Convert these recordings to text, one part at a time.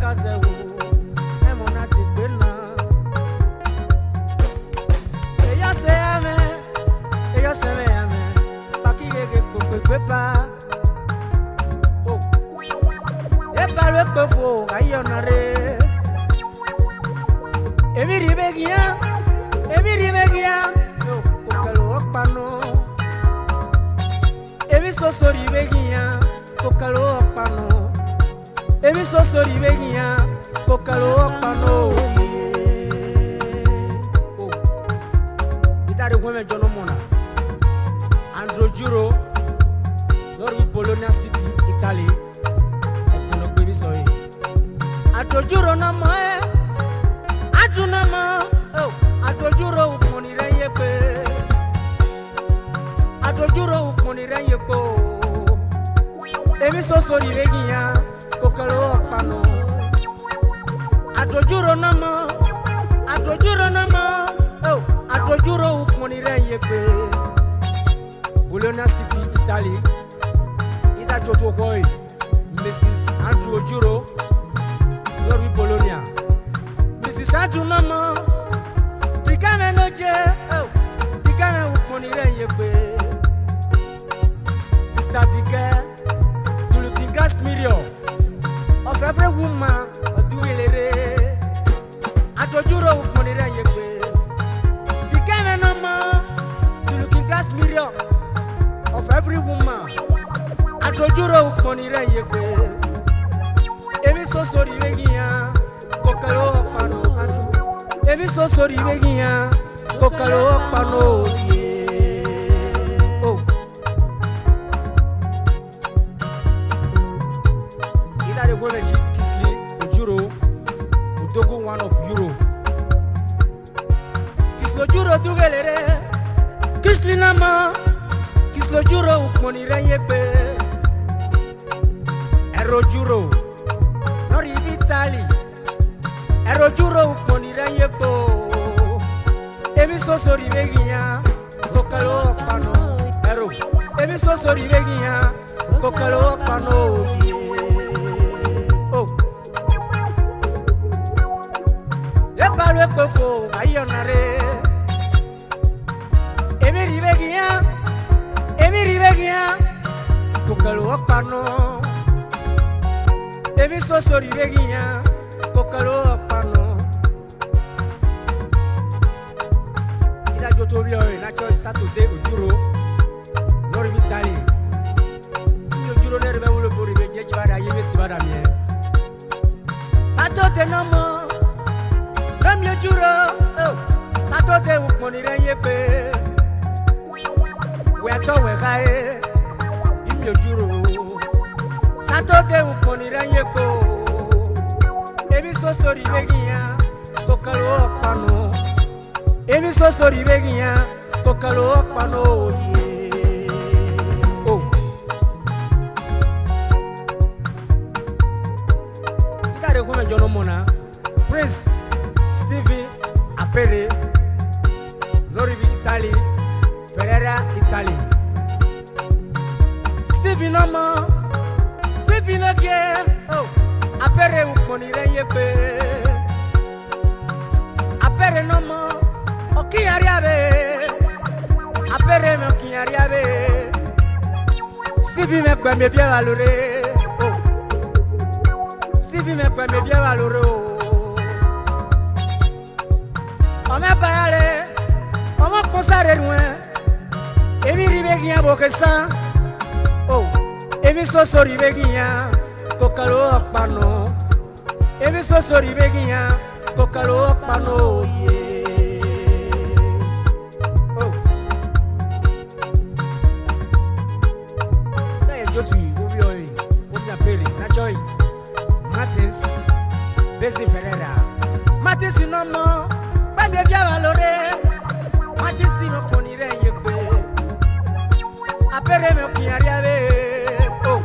kaze wo e mona ti pe na e ya se ame e ya se me ame pa ki gege pe pa oh e pa le pe fo ayo na re emi ribegia yo kokalo pano emi soso ribegia kokalo pano emi soso ribegia kokalo pano oh idare weme jono mona andro juro lori Bologna City Italy e kono baby soy andro juro na mae adunama oh adojuro ukoni reyepe adojuro ukoni reyepo emi soso ribegia kokalo pano adojuro nama oh adojuro ukoni reyepe Bologna City Italy ida jojo boy Mrs. Andrew Juro lori Bologna Mrs. Andrew nama Tikame noje oh tikame ukoni reyepe Sister Dike you looking glass mirror of every woman do ilere adojuro ukoni reyepe Tikame nama you looking glass mirror of every woman adojuro ukoni reyepe emi soso ribegia kokalo pano andu emi soso ribegia kokalo pano oh idare gole kisli ujuro udogo one of euro kislo juro dugelere kisli nama kislo juro ukoni reyepe ero juro nori vitali ero juro ukoni reyepo emi soso ribegia kokalo pano ero emi soso ribegia kokalo pano oh e palo e pofo ayonare emi ribegia kokalo pano emi soso ribegia kokalo pano ida jotorio na cho Saturday ujuro nori vitali ni ujuro ne rebe wulo bori be jeji bada yeme sibada mie Saturday no mo ram ye juro oh Saturday ukoni reyepe we to we gae imi ujuro Saturday ukoni reyepo emi soso ribegia kokalo pano emi soso ribegia kokalo pano oh ikare kuma jono mona Prince Stevie Apere Loribi Italy Ferrera Italy Stevie nama Stevie nage oh Apere ukoni reyepe Apere nama Oki ariabe Apere me oki ariabe Stevie me kwa me via valore oh Stevie me kwa me via valore oh Ome bayale Ome konsare loin Emi ribegia bokesa oh Emi soso ribegia kokalo pano emi soso ribegia kokalo pano oh na jotu obi ori obi apere na joy Martins Besi Ferreira Martins no mo ba me bia valore Martins no koni reyepe apere me okiariabe oh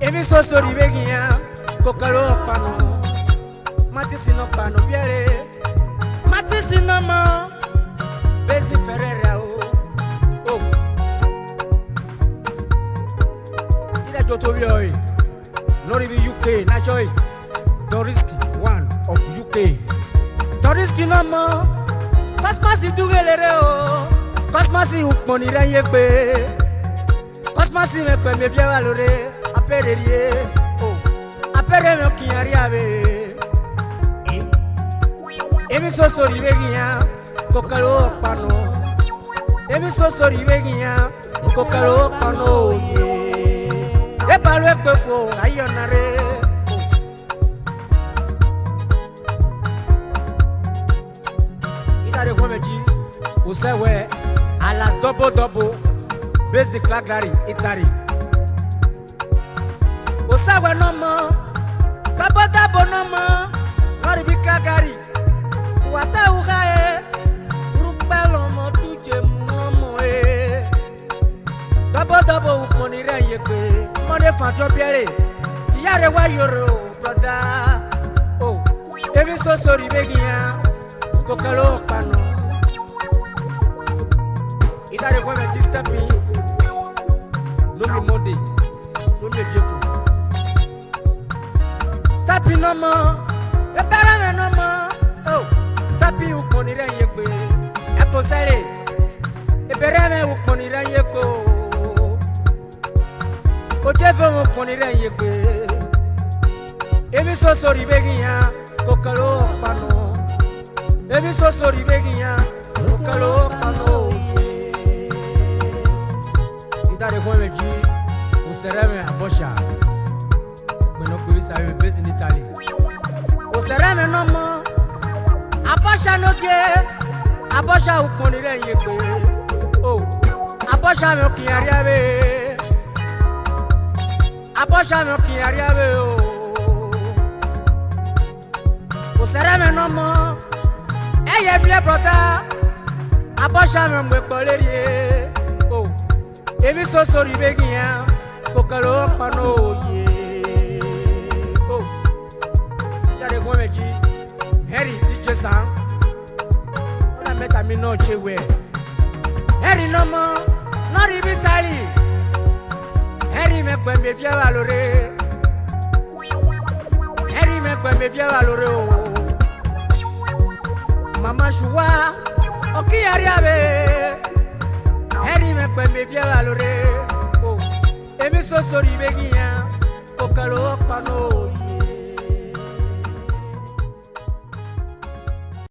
emi soso ribegia kokalo pano Matisi no pano viere Matisi no mo Besi Ferreira oh ida joto vioi Not even UK, not joy. Doriski, one of UK. Doriski no more. Cosmas do gelero. Cosmas ukmoni rayebe. Cosmas me pe me via valore. Apererie. Oh. Apere me kiariabe. Emi so sorry vegia. Kokalo pano. Emi so sorry vegia. Kokalo pano ye. E palo e kwefo ayonare. Ita de komeji usewe alas double basic lagari itari. Usewe no mo double no mo nori bikagari. Wata ugae rupelo mo tuje no mo e. Double ukoni reye pe mo de fanjo biere iyare wa yoro brother. Oh evi so sorry begia kokalo pano idare kwa me stepping no me Monday no me jefu stepping no more e para me no more. Oh stepping ukoni reye pe e posere e bere me ukoni reye pe o jefe ukoni reye pe evi so sorry begia kokalo pano. Evi so sorry begia kokalo pano. Idare kwa meji usereme abosha kono kubisa we base in Italy. Usereme no mo abosha no ge abosha ukoni re yegbe. Oh abosha me okiaria be. Abosha me okiaria be oh. Usereme no mo eye vie brother abosha me mwe kolerie. Oh evi so sorry begia kokalo pano ye. Oh yare kwa meji heri Esan ona meta mi no chewe heri no mo no ribitali heri me kwa me via valore heri me kwa me via valore. Oh Mama Shua, oki ariabe. Heri me pe me via valore. Oh, emi so sorry begia, kokalo pano.